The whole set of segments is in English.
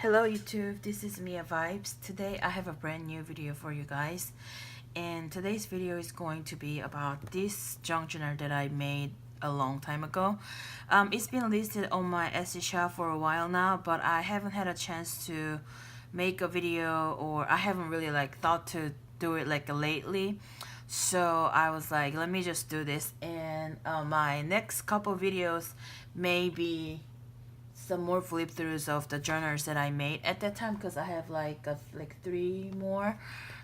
Hello YouTube, this is Mia Vibes. Today I have a brand new video for you guys, and today's video is going to be about this junk journal that I made a long time ago. It's been listed on my Etsy shop for a while now, but I haven't had a chance to make a video, or I haven't really thought to do it lately. So I was like, let me just do this, and my next couple videos may be some more flip throughs of the journals that I made at that time, because I have like three more.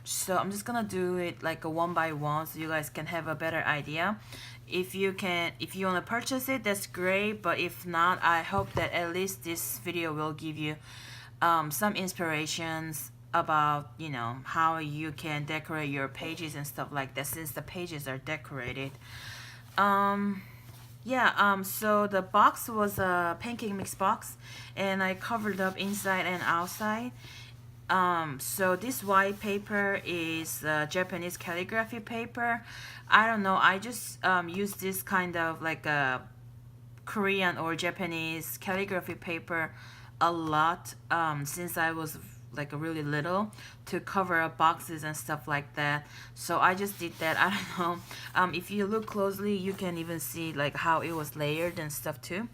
So I'm just gonna do it like a one by one so you guys can have a better idea. If you want to purchase it, that's great, but if not, I hope that at least this video will give you some inspirations about how you can decorate your pages and stuff like that, since the pages are decorated. Yeah, so the box was a pancake mix box, and I covered up inside and outside. So this white paper is Japanese calligraphy paper. I don't know, I just use this kind of like a Korean or Japanese calligraphy paper a lot since I was like a really little, to cover up boxes and stuff like that. So I just did that. I don't know, if you look closely you can even see like how it was layered and stuff too.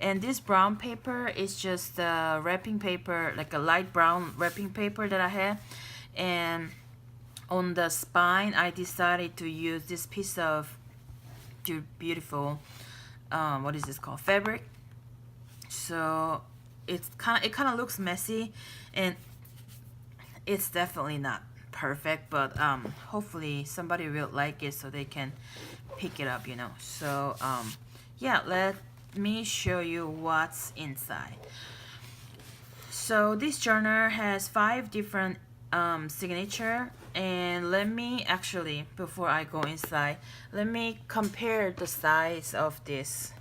And this brown paper is just wrapping paper, like a light brown wrapping paper that I had. And on the spine I decided to use this piece of beautiful what is this called, fabric. So it kind of looks messy, and it's definitely not perfect, but hopefully somebody will like it so they can pick it up, so yeah, let me show you what's inside. So this journal has 5 different signature, and let me actually, before I go inside, let me compare the size of this.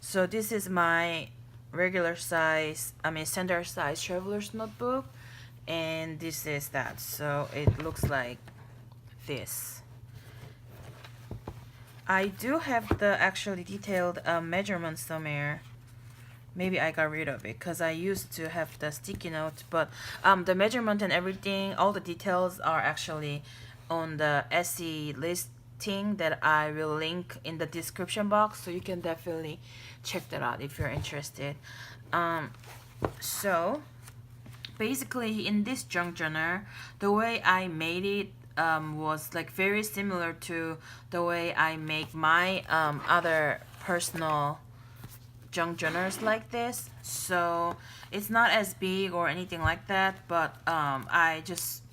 So this is my regular size, standard size traveler's notebook, and this is that. So it looks like this. I do have the actually detailed measurement somewhere. Maybe I got rid of it because I used to have the sticky notes, but the measurement and everything, all the details are actually on the Etsy listing that I will link in the description box, so you can definitely check that out if you're interested. So basically in this junk journal, the way I made it was like very similar to the way I make my other personal junk journals like this. So it's not as big or anything like that, but I just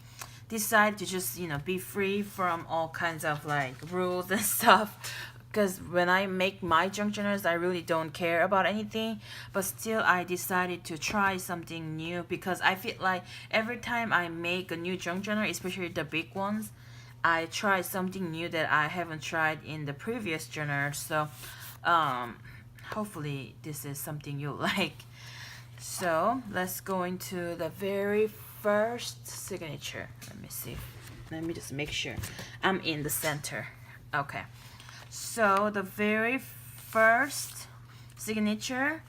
decided to just be free from all kinds of like rules and stuff, because when I make my junk journals I really don't care about anything, but still I decided to try something new, because I feel like every time I make a new junk journal, especially the big ones, I try something new that I haven't tried in the previous journal. So hopefully this is something you like. So let's go into the very first signature. Let me see, let me just make sure I'm in the center. Okay, so the very first signature,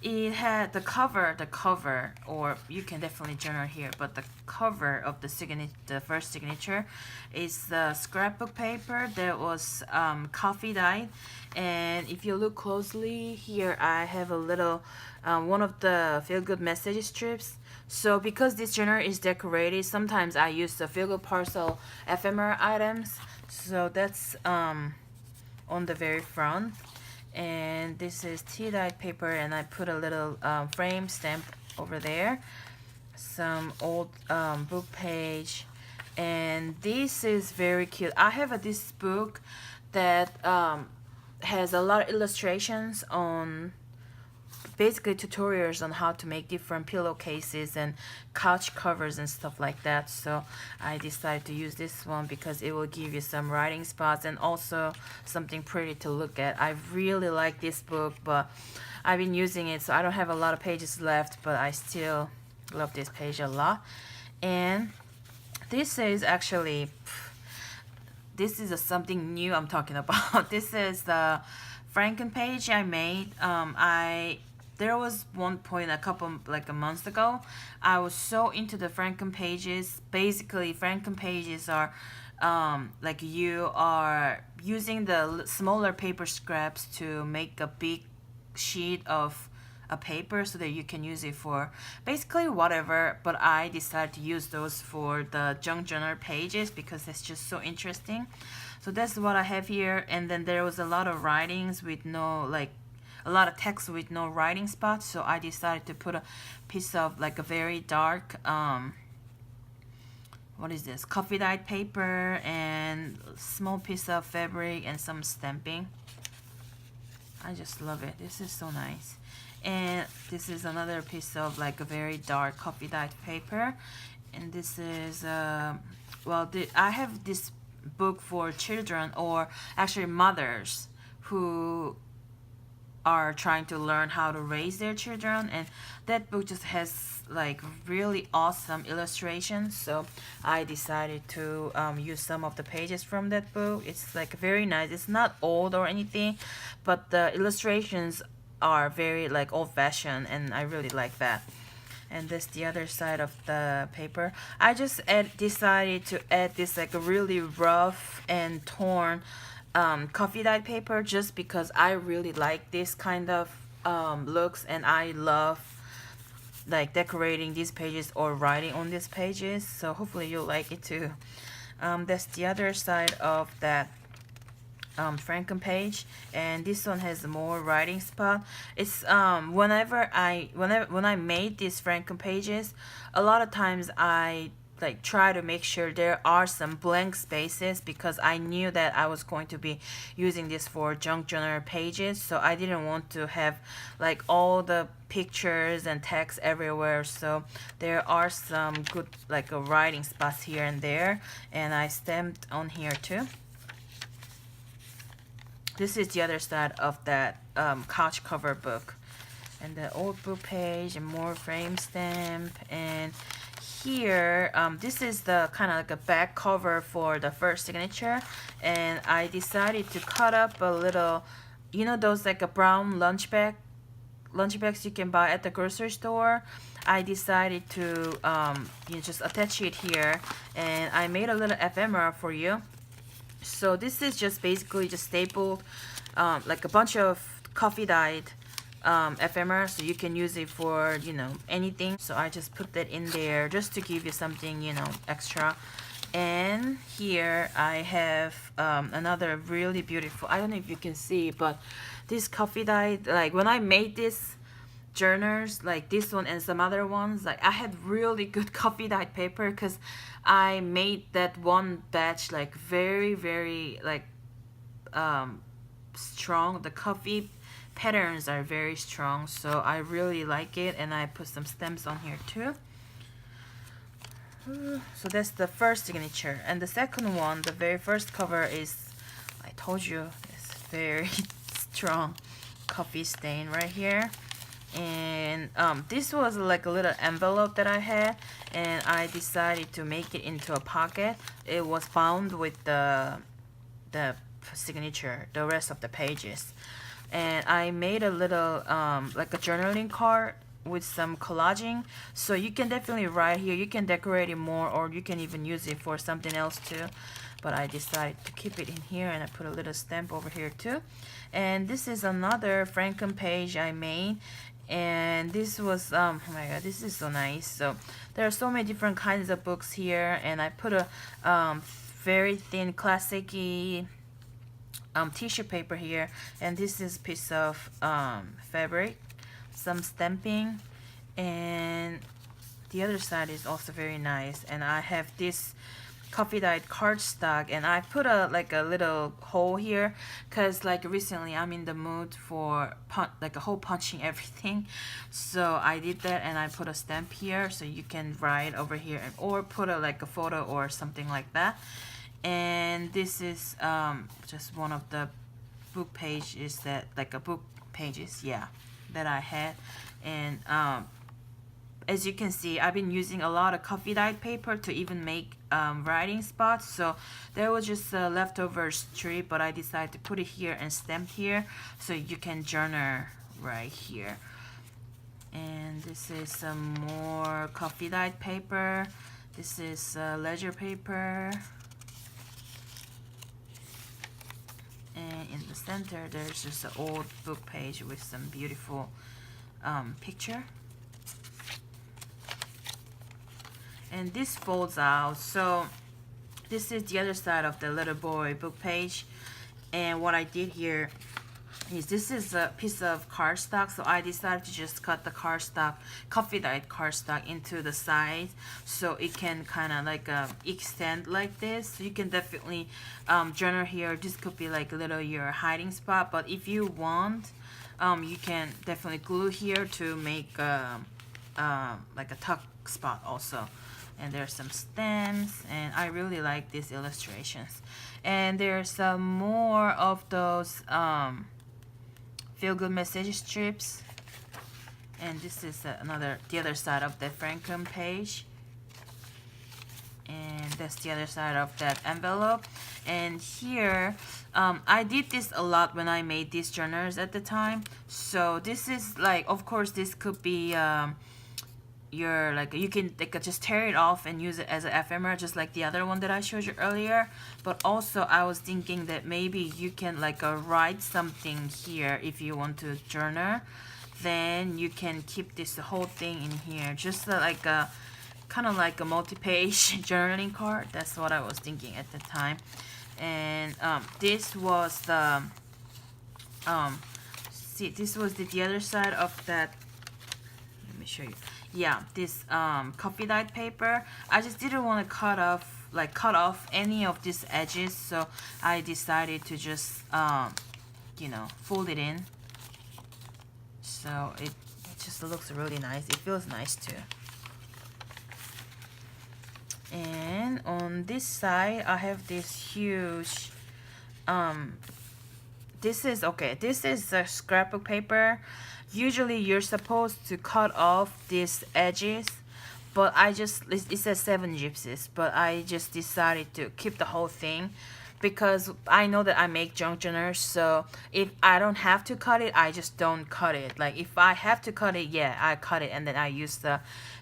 it had the cover, or you can definitely journal here, but the cover of the first signature is the scrapbook paper that was coffee dyed. And if you look closely here, I have a little one of the feel good message strips. So because this journal is decorated, sometimes I use the feel good parcel ephemera items. So that's on the very front. And this is tea dyed paper, and I put a little frame stamp over there, some old book page, and this is very cute. I have this book that has a lot of illustrations on, basically tutorials on how to make different pillowcases and couch covers and stuff like that. So I decided to use this one because it will give you some writing spots and also something pretty to look at. I really like this book, but I've been using it, so I don't have a lot of pages left, but I still love this page a lot. And this is actually, this is something new I'm talking about. This is the Franken page I made. I there was one point a couple like a month ago, I was so into the Franken pages. Basically, Franken pages are like you are using the smaller paper scraps to make a big sheet of a paper so that you can use it for basically whatever, but I decided to use those for the junk journal pages because it's just so interesting. So that's what I have here. And then there was a lot of writings with no like a lot of text with no writing spots, so I decided to put a piece of like a very dark what is this, coffee dyed paper and small piece of fabric and some stamping. I just love it. This is so nice. And this is another piece of like a very dark coffee dyed paper. And this is well, I have this book for children, or actually mothers who are trying to learn how to raise their children, and that book just has like really awesome illustrations, so I decided to use some of the pages from that book. It's like very nice. It's not old or anything, but the illustrations are very like old-fashioned, and I really like that. And this the other side of the paper. I just decided to add this like a really rough and torn coffee dyed paper just because I really like this kind of looks, and I love like decorating these pages or writing on these pages, so hopefully you'll like it too. That's the other side of that Franken page, and this one has more writing spot. It's whenever when I made these Franken pages, a lot of times I like try to make sure there are some blank spaces because I knew that I was going to be using this for junk journal pages, so I didn't want to have like all the pictures and text everywhere. So there are some good like writing spots here and there, and I stamped on here too. This is the other side of that couch cover book, and the old book page and more frame stamp. And here this is the kind of like a back cover for the first signature, and I decided to cut up a little, you know, those like a brown lunch bags you can buy at the grocery store. I decided to you know, just attach it here, and I made a little ephemera for you. So this is just basically just stapled like a bunch of coffee dyed ephemera, so you can use it for, you know, anything. So I just put that in there just to give you something, you know, extra. And here I have another really beautiful, I don't know if you can see, but this coffee dyed, like when I made this journals like this one and some other ones, like I had really good coffee dyed paper because I made that one batch like very like strong. The coffee patterns are very strong, so I really like it, and I put some stamps on here too. So that's the first signature, and the second one, the very first cover, is, I told you, it's very strong coffee stain right here. And this was like a little envelope that I had, and I decided to make it into a pocket. It was bound with the signature, the rest of the pages, and I made a little like a journaling card with some collaging, so you can definitely write here. You can decorate it more, or you can even use it for something else too, but I decided to keep it in here, and I put a little stamp over here too. And this is another Franken page I made, and this was oh my god, this is so nice. So there are so many different kinds of books here, and I put a very thin classic-y tissue paper here, and this is a piece of fabric, some stamping, and the other side is also very nice. And I have this coffee dyed cardstock, and I put a like a little hole here because like recently I'm in the mood for like a hole punching everything, so I did that, and I put a stamp here so you can write over here, or put a like a photo or something like that. And this is just one of the book pages that like a book pages, yeah, that I had. And as you can see, I've been using a lot of coffee dyed paper to even make writing spots, so there was just a leftover strip, but I decided to put it here and stamp here so you can journal right here. And this is some more coffee dyed paper. This is ledger paper. And in the center, there's just an old book page with some beautiful picture. And this folds out. So this is the other side of the little boy book page. And what I did here is this is a piece of cardstock, so I decided to just cut the cardstock, coffee dyed cardstock, into the sides so it can kind of like extend like this. So you can definitely journal here. This could be like a little your hiding spot, but if you want, you can definitely glue here to make like a tuck spot also. And there's some stems, and I really like these illustrations. And there's some more of those feel good message strips, and this is the other side of the Franken page, and that's the other side of that envelope. And here I did this a lot when I made these journals at the time. So this is like, of course this could be you can just tear it off and use it as an ephemera, just like the other one that I showed you earlier. But also I was thinking that maybe you can write something here if you want to journal. Then you can keep this whole thing in here, just like a kind of like a multi-page journaling card. That's what I was thinking at the time. And this was the see, this was the other side of that. Let me show you. Yeah, this coffee dyed paper. I just didn't want to cut off any of these edges, so I decided to just fold it in. So it just looks really nice. It feels nice too. And on this side, I have this huge this is a scrapbook paper. Usually you're supposed to cut off these edges, but it says 7 gypsies, but I just decided to keep the whole thing because I know that I make junk journals. So if I don't have to cut it, I just don't cut it. Like if I have to cut it, yeah, I cut it and then I use the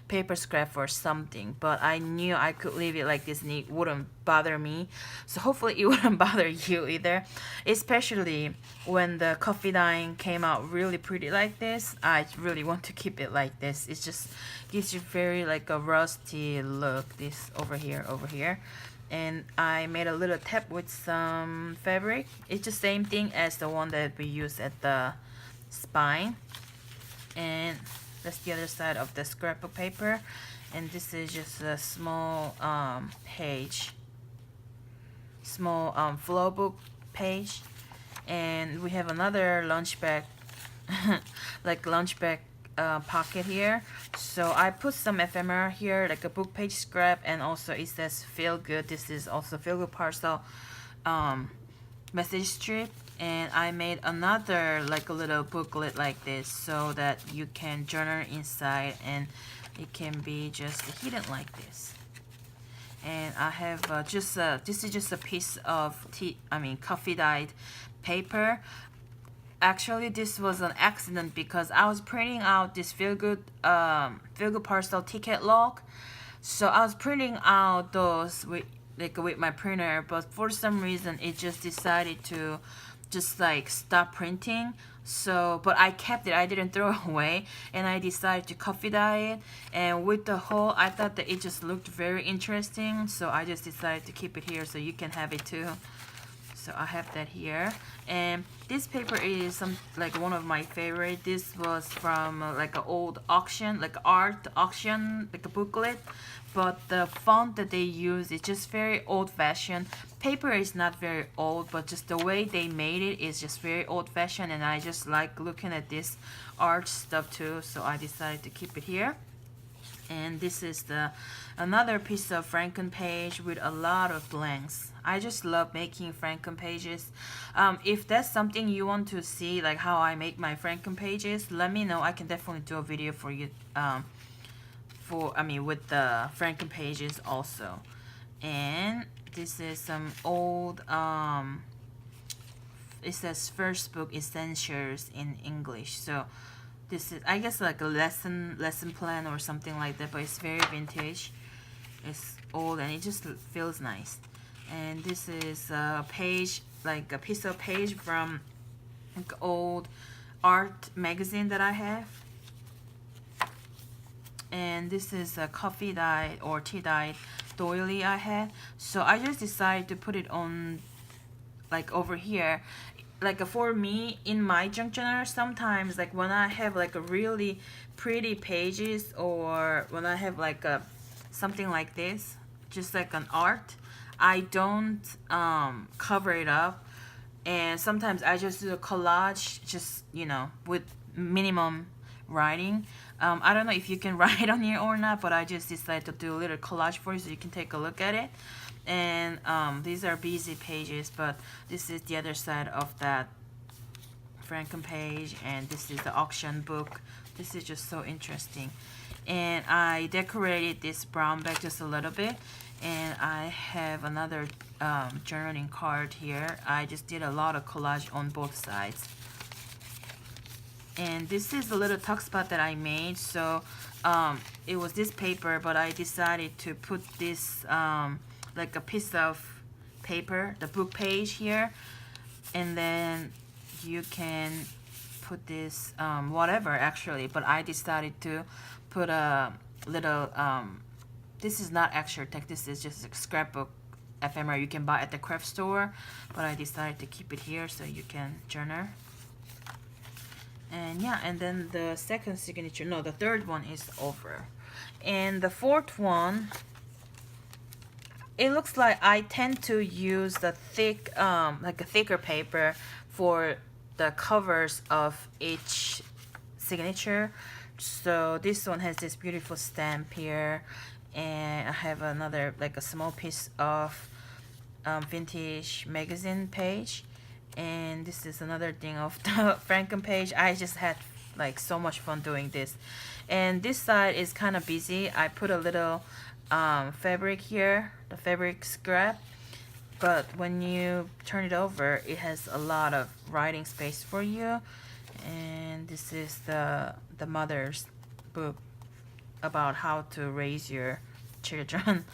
paper scrap for something. But I knew I could leave it like this and it wouldn't bother me. So hopefully it wouldn't bother you either. Especially when the coffee dyeing came out really pretty like this. I really want to keep it like this. It just gives you very like a rusty look. This over here. And I made a little tab with some fabric. It's the same thing as the one that we used at the spine. And that's the other side of the scrapbook paper. And this is just a small page, small flow book page. And we have another lunch bag, like lunch bag pocket here. So I put some ephemera here, like a book page scrap, and also it says feel good. This is also feel good parcel message strip. And I made another like a little booklet like this so that you can journal inside and it can be just hidden like this. And I have this is just a piece of coffee dyed paper. Actually, this was an accident because I was printing out this feel good parcel ticket log. So I was printing out those with my printer, but for some reason it just decided to just stop printing. So but I kept it, I didn't throw it away, and I decided to coffee dye it. And with the hole, I thought that it just looked very interesting, so I just decided to keep it here so you can have it too. So I have that here. And this paper is one of my favorite. This was from like an old auction, like art auction, like a booklet. But the font that they use is just very old-fashioned. Paper is not very old, but just the way they made it is just very old-fashioned, and I just like looking at this art stuff too, so I decided to keep it here. And this is another piece of Franken page with a lot of blanks. I just love making Franken pages. If that's something you want to see, like how I make my Franken pages, let me know. I can definitely do a video for you with the Franken pages also. And this is some old it says first book essentials in English. So This is, I guess, like a lesson plan or something like that, but it's very vintage. It's old and it just feels nice. And this is a page, like a piece of page from like old art magazine that I have. And this is a coffee dyed or tea dyed doily I had. So I just decided to put it on like over here. Like for me in my junk journal, sometimes like when I have like a really pretty pages, or when I have like a something like this, just like an art, I don't cover it up, and sometimes I just do a collage, just, you know, with minimum writing. I don't know if you can write on here or not, but I just decided to do a little collage for you so you can take a look at it. And these are busy pages, but this is the other side of that Franken page, and this is the auction book. This is just so interesting. And I decorated this brown bag just a little bit, and I have another journaling card here. I just did a lot of collage on both sides. And this is a little tuck spot that I made. So it was this paper, but I decided to put this like a piece of paper, the book page here, and then you can put this whatever actually, but I decided to put a little this is not extra tech, this is just a scrapbook ephemera you can buy at the craft store, but I decided to keep it here so you can journal. And yeah, and then the second signature, no, the third one is over. And the fourth one, it looks like I tend to use the thick like a thicker paper for the covers of each signature. So this one has this beautiful stamp here, and I have another like a small piece of vintage magazine page, and this is another thing of the Franken page. I just had like so much fun doing this. And this side is kind of busy. I put a little fabric here, the fabric scrap, but when you turn it over, it has a lot of writing space for you. And this is the mother's book about how to raise your children.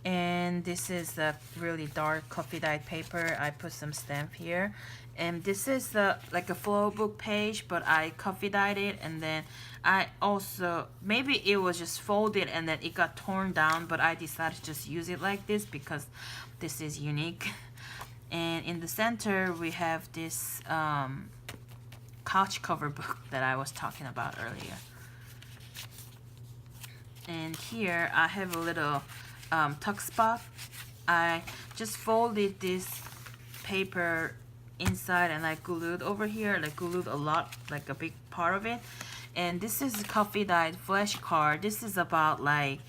And this is the really dark coffee dyed paper. I put some stamp here, and this is the like a flow book page, but I coffee dyed it, and then I also, maybe it was just folded and then it got torn down, but I decided to just use it like this because this is unique. And in the center we have this couch cover book that I was talking about earlier. And here I have a little tuck spot. I just folded this paper inside and I glued over here, like glued a lot, like a big part of it. And this is coffee dyed flashcard. This is about, like,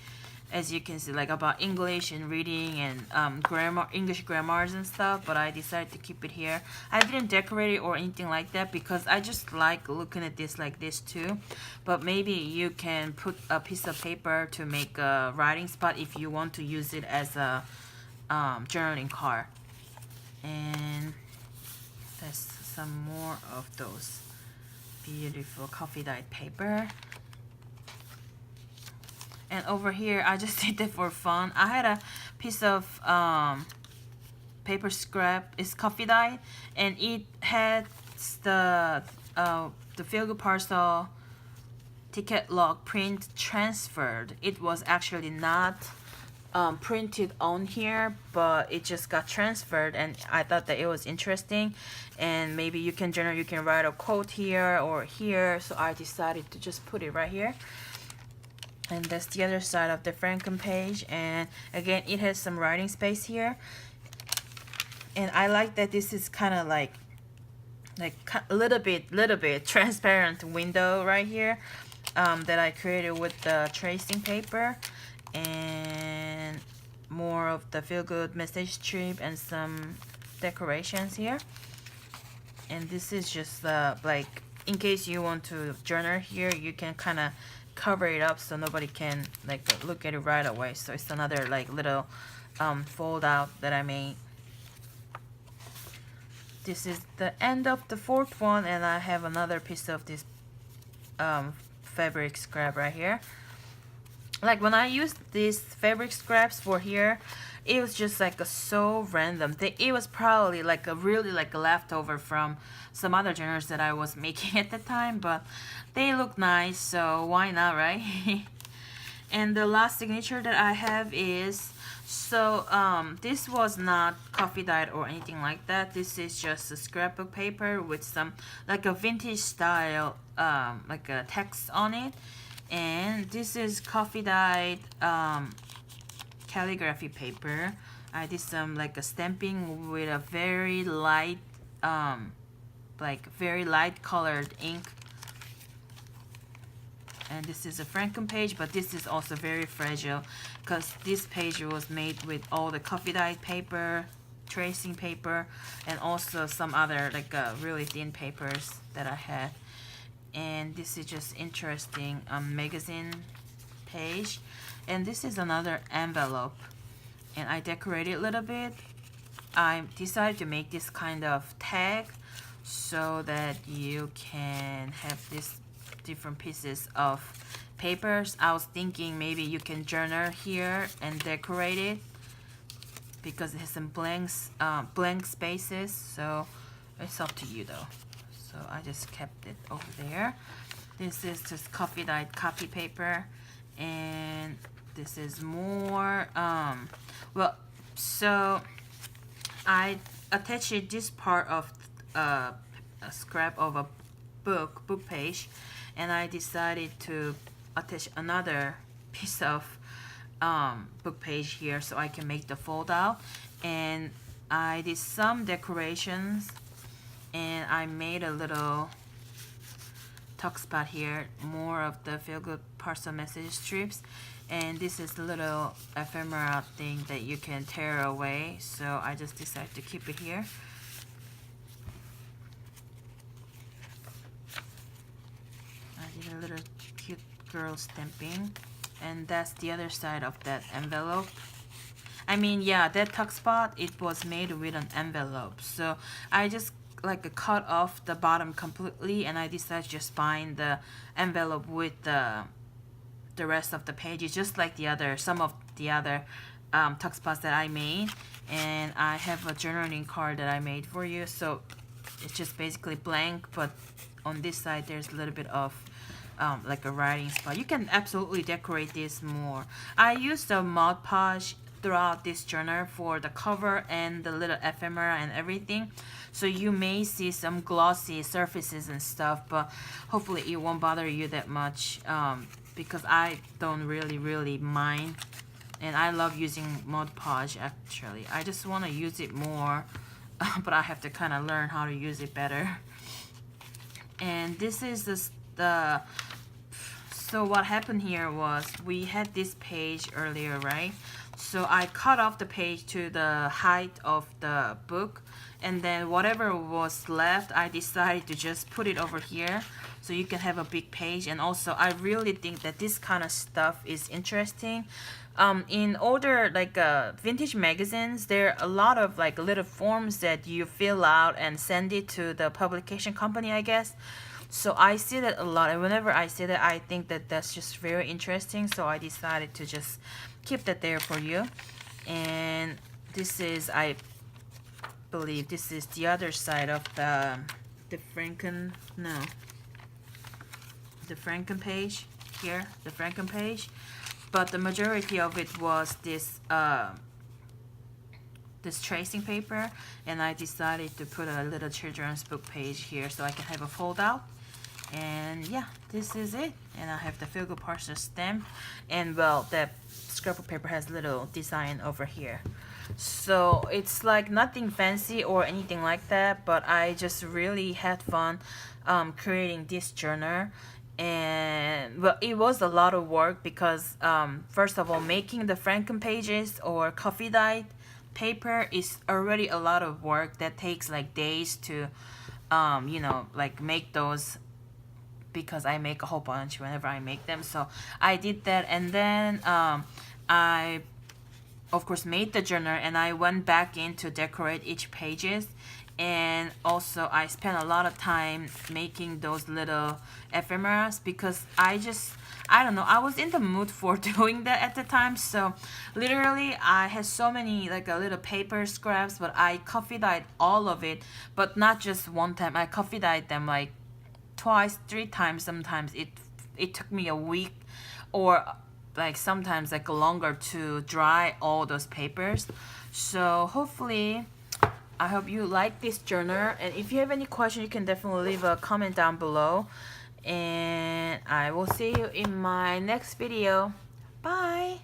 as you can see, like about English and reading and grammar, English grammars and stuff, but I decided to keep it here. I didn't decorate it or anything like that because I just like looking at this like this too. But maybe you can put a piece of paper to make a writing spot if you want to use it as a journaling card. And there's some more of those beautiful coffee dyed paper. And over here, I just did it for fun. I had a piece of paper scrap. It's coffee dyed, and it had the Feel Good Parcel ticket log print transferred. It was actually not printed on here, but it just got transferred, and I thought that it was interesting. And maybe you can journal, you can write a quote here or here. So I decided to just put it right here. And that's the other side of the Franken page, and again it has some writing space here. And I like that this is kind of like a little bit transparent window right here that I created with the tracing paper, and more of the feel good message strip and some decorations here. And this is just like in case you want to journal here, you can kind of cover it up so nobody can like look at it right away. So it's another like little fold out that I made. This is the end of the fourth one, and I have another piece of this fabric scrap right here. Like when I used these fabric scraps for here, it was just like a so random. It was probably like a really like a leftover from some other journals that I was making at the time, but they look nice, so why not, right? And the last signature that I have is, so this was not coffee dyed or anything like that. This is just a scrapbook paper with some like a vintage style like a text on it. And this is coffee dyed calligraphy paper. I did some like a stamping with a very light like very light colored ink. And this is a Franken page, but this is also very fragile because this page was made with all the coffee dyed paper, tracing paper, and also some other like really thin papers that I had. And this is just interesting magazine page. And this is another envelope, and I decorated a little bit. I decided to make this kind of tag so that you can have this different pieces of papers. I was thinking maybe you can journal here and decorate it because it has some blank spaces, so it's up to you though. So I just kept it over there. This is just coffee dyed copy paper, and this is more well, so I attached this part of a scrap of a book page, and I decided to attach another piece of book page here so I can make the fold out. And I did some decorations, and I made a little tuck spot here, more of the feel good parcel message strips. And this is a little ephemera thing that you can tear away, so I just decided to keep it here. I did a little cute girl stamping, and that's the other side of that envelope. I mean, yeah, that tuck spot, it was made with an envelope, so I just like cut off the bottom completely, and I decided to just bind the envelope with the rest of the pages, just like some of the other tuck spots that I made. And I have a journaling card that I made for you, so it's just basically blank, but on this side there's a little bit of like a writing spot. You can absolutely decorate this more. I used the Mod Podge throughout this journal for the cover and the little ephemera and everything, so you may see some glossy surfaces and stuff, but hopefully it won't bother you that much because I don't really mind, and I love using Mod Podge actually. I just want to use it more but I have to kind of learn how to use it better. And this is the so what happened here was we had this page earlier, right? So I cut off the page to the height of the book, and then whatever was left I decided to just put it over here so you can have a big page. And also I really think that this kind of stuff is interesting. In older like vintage magazines, there are a lot of like little forms that you fill out and send it to the publication company, I guess. So I see that a lot, and whenever I see that, I think that that's just very interesting, so I decided to just keep that there for you. And this is, I believe this is the other side of the Franken, no, the Franken page here, the Franken page, but the majority of it was this this tracing paper, and I decided to put a little children's book page here so I can have a fold out. And yeah, this is it. And I have the Feel Good Parcel stamp, and well, the scrapbook paper has a little design over here. So it's like nothing fancy or anything like that, but I just really had fun creating this journal. And well, it was a lot of work because first of all, making the Franken pages or coffee dyed paper is already a lot of work that takes like days to you know, like make those, because I make a whole bunch whenever I make them. So I did that, and then I of course made the journal, and I went back in to decorate each pages. And also I spent a lot of time making those little ephemeras because I don't know, I was in the mood for doing that at the time. So literally I had so many like a little paper scraps, but I coffee dyed all of it, but not just one time. I coffee dyed them like twice, three times. Sometimes it took me a week, or like sometimes like longer to dry all those papers. So hopefully I hope you like this journal, and if you have any question you can definitely leave a comment down below, and I will see you in my next video. Bye.